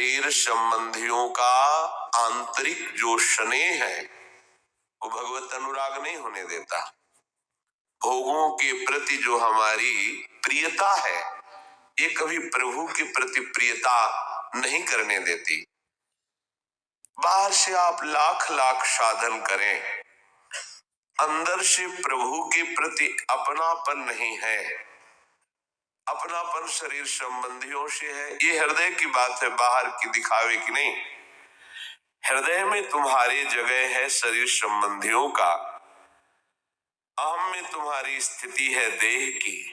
शरीर संबंधियों का आंतरिक जो स्नेह है वो भगवत अनुराग नहीं होने देता। भोगों के प्रति जो हमारी प्रियता है ये कभी प्रभु के प्रति प्रियता नहीं करने देती। बाहर से आप लाख लाख साधन करें, अंदर से प्रभु के प्रति अपनापन नहीं है, अपनापन शरीर संबंधियों से है। ये हृदय की बात है, बाहर की दिखावे की नहीं। हृदय में तुम्हारी जगह है शरीर संबंधियों का, अहम में तुम्हारी स्थिति है देह की,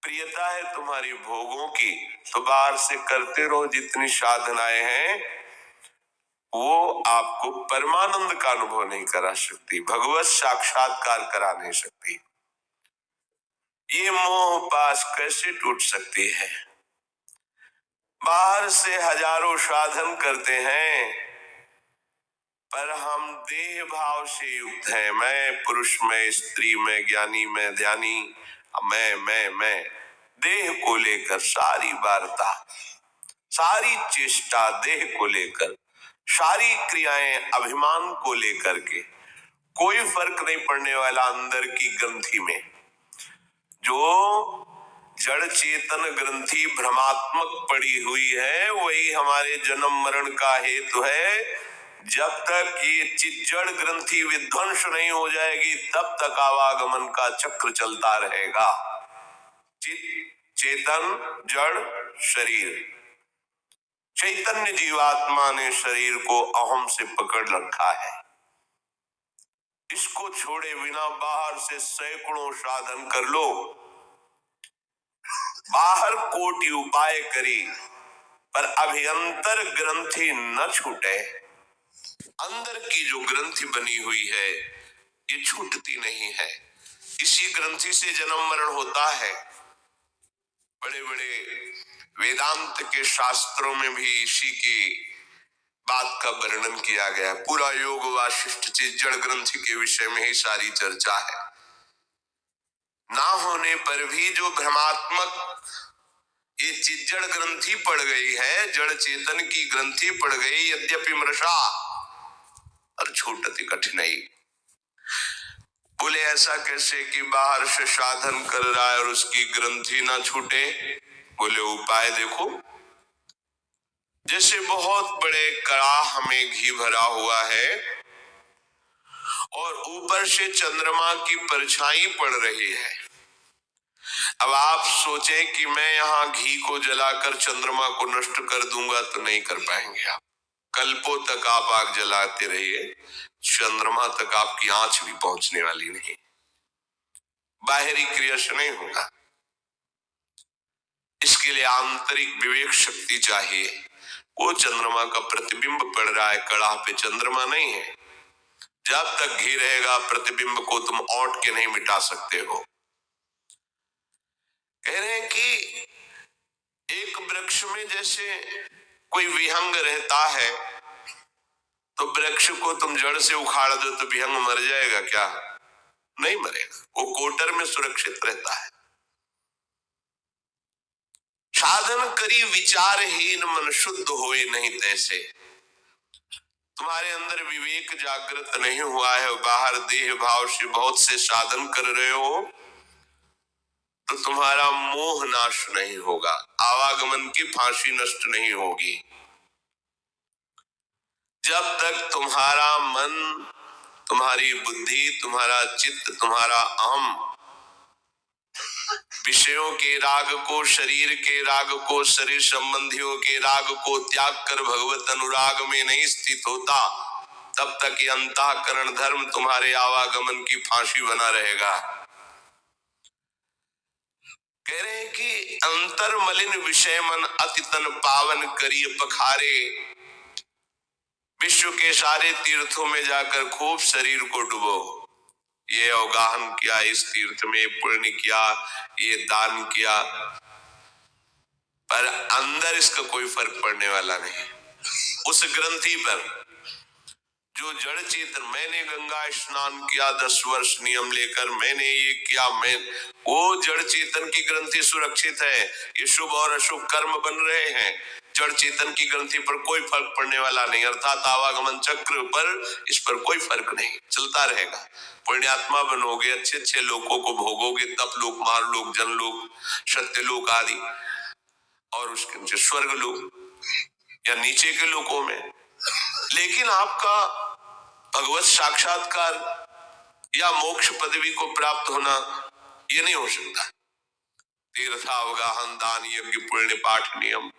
प्रियता है तुम्हारी भोगों की। तो बाहर से करते रहो जितनी साधनाएं हैं वो आपको परमानंद का अनुभव नहीं करा सकती, भगवत साक्षात्कार करा नहीं सकती। ये मोह पास कैसे टूट सकती है? बाहर से हजारों साधन करते हैं पर हम देह भाव से युक्त हैं। मैं पुरुष, मैं स्त्री, मैं ज्ञानी, मैं ध्यानी, मैं देह को लेकर सारी वार्ता, सारी चेष्टा देह को लेकर, सारी क्रियाएं अभिमान को लेकर के, कोई फर्क नहीं पड़ने वाला अंदर की ग्रंथि में। जो जड़ चेतन ग्रंथि भ्रमात्मक पड़ी हुई है वही हमारे जन्म मरण का हेतु है। जब तक ये चिज्जड़ ग्रंथि विध्वंस नहीं हो जाएगी तब तक आवागमन का चक्र चलता रहेगा। चित्त चेतन जड़ शरीर, चैतन्य जीवात्मा ने शरीर को अहम से पकड़ रखा है। इसको छोड़े बिना बाहर से सैकड़ों साधन कर लो, बाहर कोटि उपाय करी पर अभ्यंतर ग्रंथि न छूटे। अंदर की जो ग्रंथि बनी हुई है ये छूटती नहीं है। इसी ग्रंथि से जन्म मरण होता है। बड़े बड़े वेदांत के शास्त्रों में भी इसी की बात का वर्णन किया गया। पूरा योग वाशिष्ठ चिज्जड़ ग्रंथि के विषय में ही सारी चर्चा है। ना होने पर भी जो भ्रमात्मक ये चिज्जड़ ग्रंथि पड़ गई है, जड़ चेतन की ग्रंथि पड़ गई, यद्यपि मृषा और छूटती कठिनाई। बोले ऐसा कैसे कि बाहर से साधन कर रहा है और उसकी ग्रंथि ना छूटे? बोले उपाय देखो। जैसे बहुत बड़े कड़ाह में घी भरा हुआ है और ऊपर से चंद्रमा की परछाई पड़ रही है। अब आप सोचें कि मैं यहाँ घी को जलाकर चंद्रमा को नष्ट कर दूंगा तो नहीं कर पाएंगे आप। कल्पों तक आप आग जलाते रहिए, चंद्रमा तक आपकी आंच भी पहुंचने वाली नहीं, बाहरी क्रिया से नहीं होगा। इसके लिए आंतरिक विवेक शक्ति चाहिए। वो चंद्रमा का प्रतिबिंब पड़ रहा है, कड़ाह पे चंद्रमा नहीं है। जब तक घी रहेगा प्रतिबिंब को तुम औंट के नहीं मिटा सकते हो। कह रहे हैं कि एक वृक्ष में जैसे कोई विहंग रहता है तो वृक्ष को तुम जड़ से उखाड़ दो तो विहंग मर जाएगा क्या? नहीं मरेगा, वो कोटर में सुरक्षित रहता है। साधन करी विचारहीन मन शुद्ध होए नहीं तैसे। तुम्हारे अंदर विवेक जागृत नहीं हुआ है, बाहर देह भाव से बहुत से साधन कर रहे हो तो तुम्हारा मोह नाश नहीं होगा, आवागमन की फांसी नष्ट नहीं होगी। जब तक तुम्हारा मन, तुम्हारी बुद्धि, तुम्हारा चित्त, तुम्हारा अहम विषयों के राग को, शरीर के राग को, शरीर संबंधियों के राग को त्याग कर भगवत अनुराग में नहीं स्थित होता तब तक ये अंतःकरण धर्म तुम्हारे आवागमन की फांसी बना रहेगा। कह रहे हैं कि अंतर मलिन विषय मन अति तन पावन करिय पखारे। विश्व के सारे तीर्थों में जाकर खूब शरीर को डुबो, ये अवगाहन किया, इस तीर्थ में पुण्य किया, ये दान किया, पर अंदर इसका कोई फर्क पड़ने वाला नहीं। उस ग्रंथि पर जो जड़ चेतन, मैंने गंगा स्नान किया 10 वर्ष नियम लेकर, मैंने ये किया, वो जड़ चेतन की ग्रंथि सुरक्षित है। ये शुभ और अशुभ कर्म बन रहे हैं, जड़ चेतन की ग्रंथि पर कोई फर्क पड़ने वाला नहीं, अर्थात आवागमन चक्र पर इस पर कोई फर्क नहीं, चलता रहेगा। पुण्यात्मा बनोगे, अच्छे अच्छे लोगों को भोगोगे, तप लोक, मार लोक, जन लोक, सत्य लोक आदि, और उसके नीचे स्वर्ग लोक या नीचे के लोकों में। लेकिन आपका भगवत साक्षात्कार या मोक्ष पदवी को प्राप्त होना ये नहीं हो सकता। तीर्थावगाहन, दान, यज्ञ, पुण्य, पाठ, नियम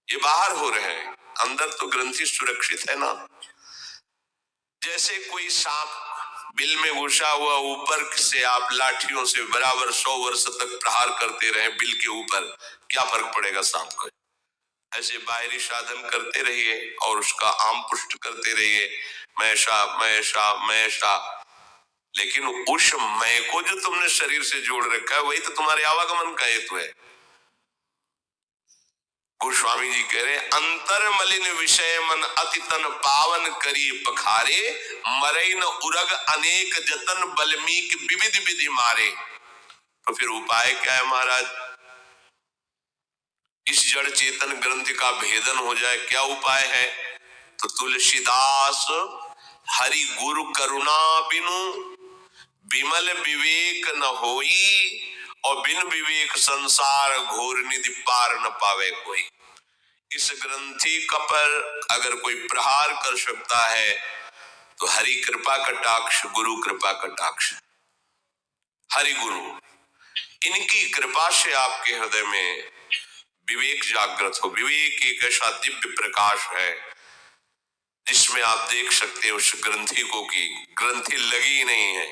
ये बाहर हो रहे हैं, अंदर तो ग्रंथि सुरक्षित है ना। जैसे कोई सांप बिल में घुसा हुआ, ऊपर से आप लाठियों से बराबर 100 वर्ष तक प्रहार करते रहे बिल के ऊपर, क्या फर्क पड़ेगा सांप को? ऐसे बाहरी साधन करते रहिए और उसका आम पुष्ट करते रहिए, मैशा मैशा मैशा। लेकिन उस मैं को जो तुमने शरीर से जोड़ रखा है वही तो तुम्हारे आवागमन का हेतु है। गोस्वामी जी कह रहे, अंतर मलिन विषय मन अति तन पावन करी पखारे, मरे न उरग अनेक जतन बल्मीक विविध विधि मारे। तो फिर उपाय क्या है महाराज? इस जड़ चेतन ग्रंथि का भेदन हो जाए, क्या उपाय है? तो तुलसीदास हरि गुरु करुणा बिनु विमल विवेक न होई, और बिन विवेक संसार घोर निधि पार न पावे कोई। इस ग्रंथि का पर अगर कोई प्रहार कर सकता है तो हरि कृपा कटाक्ष, गुरु कृपा कटाक्ष, हरि गुरु, इनकी कृपा से आपके हृदय में विवेक जागृत हो। विवेक एक ऐसा दिव्य प्रकाश है जिसमें आप देख सकते हैं उस ग्रंथि को कि ग्रंथि लगी नहीं है,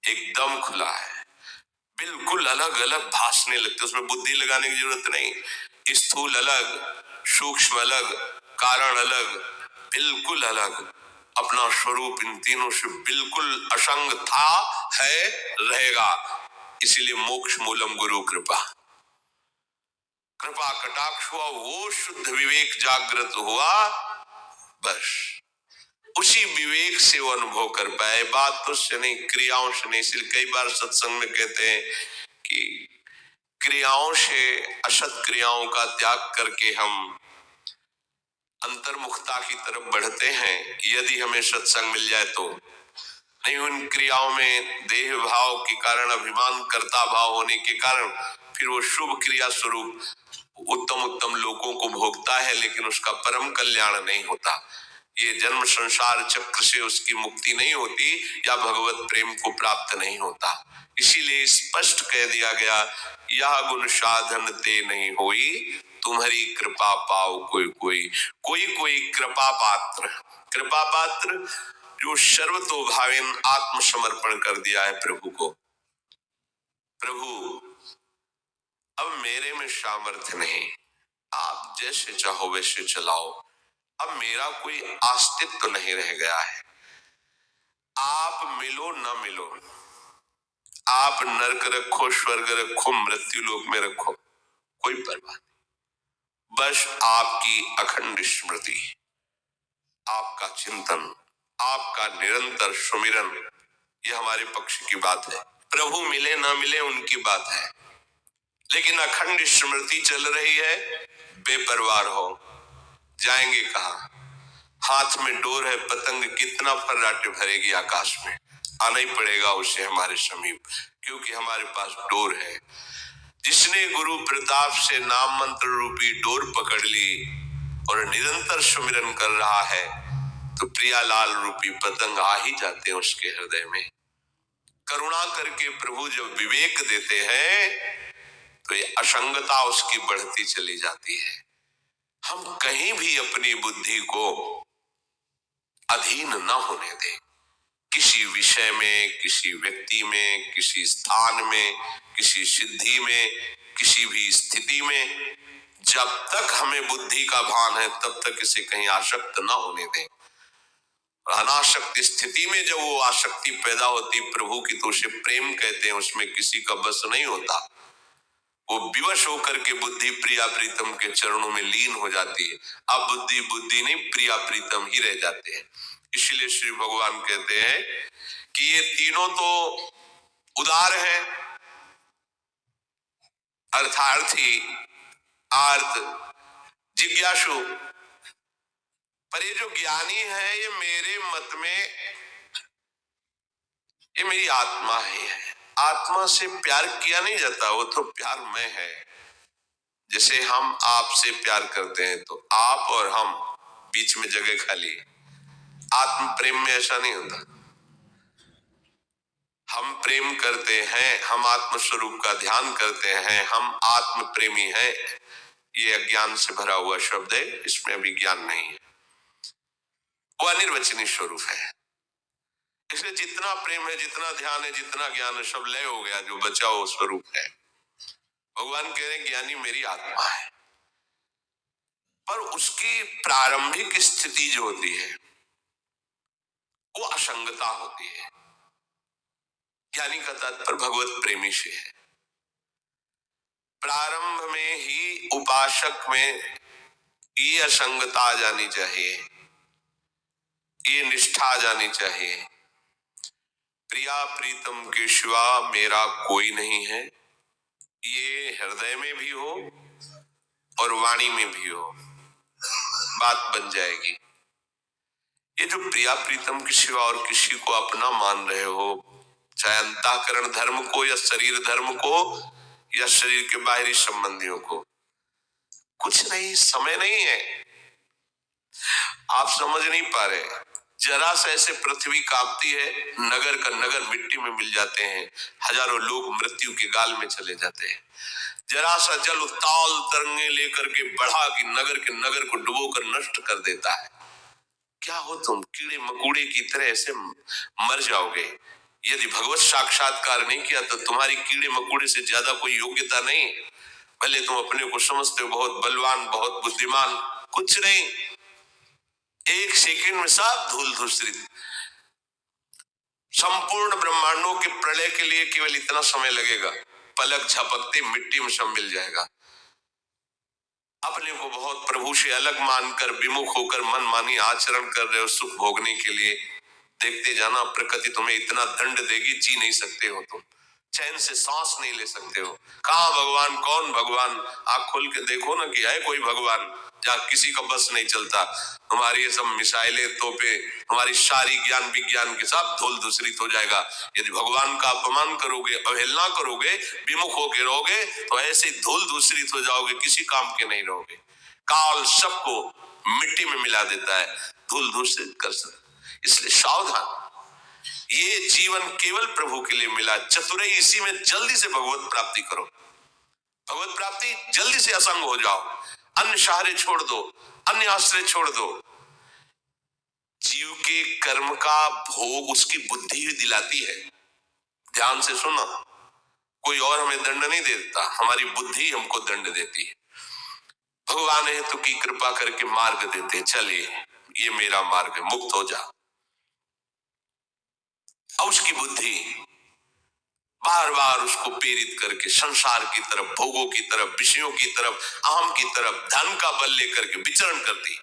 एकदम खुला है, बिल्कुल अलग अलग भासने लगते, उसमें बुद्धि लगाने की जरूरत नहीं। स्थूल अलग, सूक्ष्म अलग, कारण अलग, बिल्कुल अलग, अपना स्वरूप इन तीनों से बिल्कुल असंग था, है, रहेगा। इसीलिए मोक्ष मूलम गुरु कृपा, कृपा कटाक्ष हुआ, वो शुद्ध विवेक जागृत हुआ, बस उसी विवेक से वो अनुभव कर पाए, बात तो से नहीं, क्रियाओं से नहीं। इसलिए कई बार सत्संग में कहते हैं कि क्रियाओं से, असत क्रियाओं का त्याग करके हम अंतर्मुखता की तरफ बढ़ते हैं, यदि हमें सत्संग मिल जाए तो। नहीं, उन क्रियाओं में देह भाव के कारण, अभिमान कर्ता भाव होने के कारण फिर वो शुभ क्रिया स्वरूप उत्तम उत्तम लोगों को भोगता है, लेकिन उसका परम कल्याण नहीं होता। ये जन्म संसार चक्र से उसकी मुक्ति नहीं होती या भगवत प्रेम को प्राप्त नहीं होता। इसीलिए स्पष्ट कह दिया गया, यह गुण साधन ते नहीं होई, तुम्हारी कृपा पाओ कोई कोई। कोई कोई कृपा पात्र, कृपा पात्र जो सर्वतोभावेन आत्मसमर्पण कर दिया है प्रभु को। प्रभु अब मेरे में सामर्थ्य नहीं, आप जैसे चाहो वैसे चलाओ, अब मेरा कोई अस्तित्व तो नहीं रह गया है। आप मिलो न मिलो, आप नरक रखो, स्वर्ग रखो, मृत्यु लोक में रखो, कोई परवाह नहीं, बस आपकी अखंड स्मृति, आपका चिंतन, आपका निरंतर सुमिरन, ये हमारे पक्ष की बात है। प्रभु मिले ना मिले उनकी बात है, लेकिन अखंड स्मृति चल रही है, बेपरवाह हो। जाएंगे कहाँ? हाथ में डोर है, पतंग कितना फर्राटे भरेगी आकाश में, आना ही पड़ेगा उसे हमारे समीप, क्योंकि हमारे पास डोर है। जिसने गुरु प्रताप से नाम मंत्र रूपी डोर पकड़ ली और निरंतर सुमिरन कर रहा है, तो प्रियालाल रूपी पतंग आ ही जाते हैं उसके हृदय में। करुणा करके प्रभु जब विवेक देते हैं तो ये असंगता उसकी बढ़ती चली जाती है। हम कहीं भी अपनी बुद्धि को अधीन न होने दें, किसी विषय में, किसी व्यक्ति में, किसी स्थान में, किसी सिद्धि में, किसी भी स्थिति में। जब तक हमें बुद्धि का भान है तब तक इसे कहीं आसक्त न होने दें। अनासक्त स्थिति में जब वो आसक्ति पैदा होती प्रभु की, तो उसे प्रेम कहते हैं, उसमें किसी का बस नहीं होता। वो विवश होकर के बुद्धि प्रिया प्रीतम के चरणों में लीन हो जाती है। अब बुद्धि बुद्धि नहीं, प्रिया प्रीतम ही रह जाते हैं। इसलिए श्री भगवान कहते हैं कि ये तीनों तो उदार हैं, अर्थार्थी, आर्त, जिज्ञासु। पर ये जो ज्ञानी है, ये मेरे मत में ये मेरी आत्मा है। आत्मा से प्यार किया नहीं जाता, वो तो प्यार में है। जैसे हम आपसे प्यार करते हैं तो आप और हम, बीच में जगह खाली। आत्म प्रेम में ऐसा नहीं होता। हम प्रेम करते हैं, हम आत्म स्वरूप का ध्यान करते हैं, हम आत्म प्रेमी हैं। ये अज्ञान से भरा हुआ शब्द है, इसमें अभी ज्ञान नहीं है, वो अनिर्वचनीय स्वरूप है। इसलिए जितना प्रेम है, जितना ध्यान है, जितना ज्ञान है, सब लय हो गया, जो बचा वो स्वरूप है। भगवान कह रहे हैं ज्ञानी मेरी आत्मा है। पर उसकी प्रारंभिक स्थिति जो होती है वो असंगता होती है। ज्ञानी का तात्पर्य भगवत प्रेमी से है। प्रारंभ में ही उपासक में ये असंगता आ जानी चाहिए, ये निष्ठा आ जानी चाहिए। प्रिया प्रीतम के सिवा मेरा कोई नहीं है, ये हृदय में भी हो और वाणी में भी हो, बात बन जाएगी। ये जो प्रिया प्रीतम के सिवा और किसी को अपना मान रहे हो, चाहे अंतःकरण धर्म को या शरीर धर्म को या शरीर के बाहरी संबंधियों को, कुछ नहीं, समय नहीं है। आप समझ नहीं पा रहे। जरा सा ऐसे पृथ्वी कांपती है, नगर का नगर मिट्टी में मिल जाते हैं, हजारों लोग मृत्यु के गाल में चले जाते हैं। जरा सा जल उत्ताल तरंगे लेकर के बढ़ा कि नगर को डुबोकर नष्ट कर देता है। क्या हो तुम, कीड़े मकोड़े की तरह ऐसे मर जाओगे। यदि भगवत साक्षात्कार नहीं किया तो तुम्हारी कीड़े मकोड़े से ज्यादा कोई योग्यता नहीं। भले तुम अपने को समझते हो बहुत बलवान, बहुत बुद्धिमान, कुछ नहीं। एक सेकंड में सब धूल धूसरित। संपूर्ण ब्रह्मांडों के प्रलय के लिए केवल इतना समय लगेगा, पलक झपकते मिट्टी में सब मिल जाएगा। अपने को बहुत प्रभु से अलग मानकर विमुख होकर मनमानी आचरण कर रहे हो सुख भोगने के लिए, देखते जाना प्रकृति तुम्हें इतना दंड देगी, जी नहीं सकते हो तुम, चैन से सांस नहीं ले सकते हो। कहाँ भगवान, कौन भगवान? आंख खोल के देखो ना कि है कोई भगवान, जहाँ किसी का बस नहीं चलता। तुम्हारी ये सब मिसाइलें, तोपे, तुम्हारी सारी ज्ञान विज्ञान के साथ धूल धूसरित हो जाएगा। यदि भगवान का अपमान करोगे, अवहेलना करोगे, विमुख होके रहोगे तो ऐसे धूल धूसरित हो जाओगे, किसी काम के नहीं रहोगे। काल सबको मिट्टी में मिला देता है, धूल धूसरित कर सकता। इसलिए सावधान, ये जीवन केवल प्रभु के लिए मिला। चतुराई इसी में, जल्दी से भगवत प्राप्ति करो। भगवत प्राप्ति जल्दी से असंग हो जाओ, अन्य सहारे छोड़ दो, अन्य आश्रय छोड़ दो। जीव के कर्म का भोग उसकी बुद्धि ही दिलाती है। ध्यान से सुनो, कोई और हमें दंड नहीं देता, हमारी बुद्धि हमको दंड देती है। भगवान है तो की कृपा करके मार्ग देते, चलिए ये मेरा मार्ग है, मुक्त हो जा। और उसकी बुद्धि बार बार उसको प्रेरित करके संसार की तरफ, भोगों की तरफ, विषयों की तरफ, अहम की तरफ, धन का बल लेकर के विचरण करती।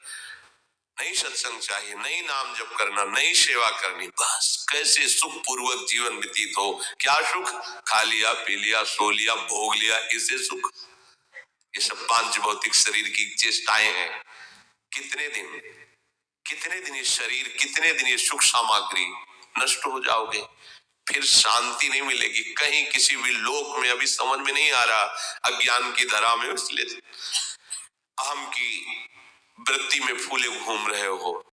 नहीं सत्संग चाहिए, नहीं नाम जप करना, नहीं सेवा करनी, बस कैसे सुख पूर्वक जीवन व्यतीत हो। क्या सुख? खा लिया, पी लिया, सो लिया, भोग लिया, इसे सुख। ये सब पांच भौतिक शरीर की चेष्टाएं हैं। कितने दिन ये शरीर, कितने दिन ये सुख सामग्री, नष्ट हो जाओगे, फिर शांति नहीं मिलेगी कहीं, किसी भी लोक में। अभी समझ में नहीं आ रहा, अज्ञान की धरा में, इसलिए अहम की वृत्ति में फूले घूम रहे हो।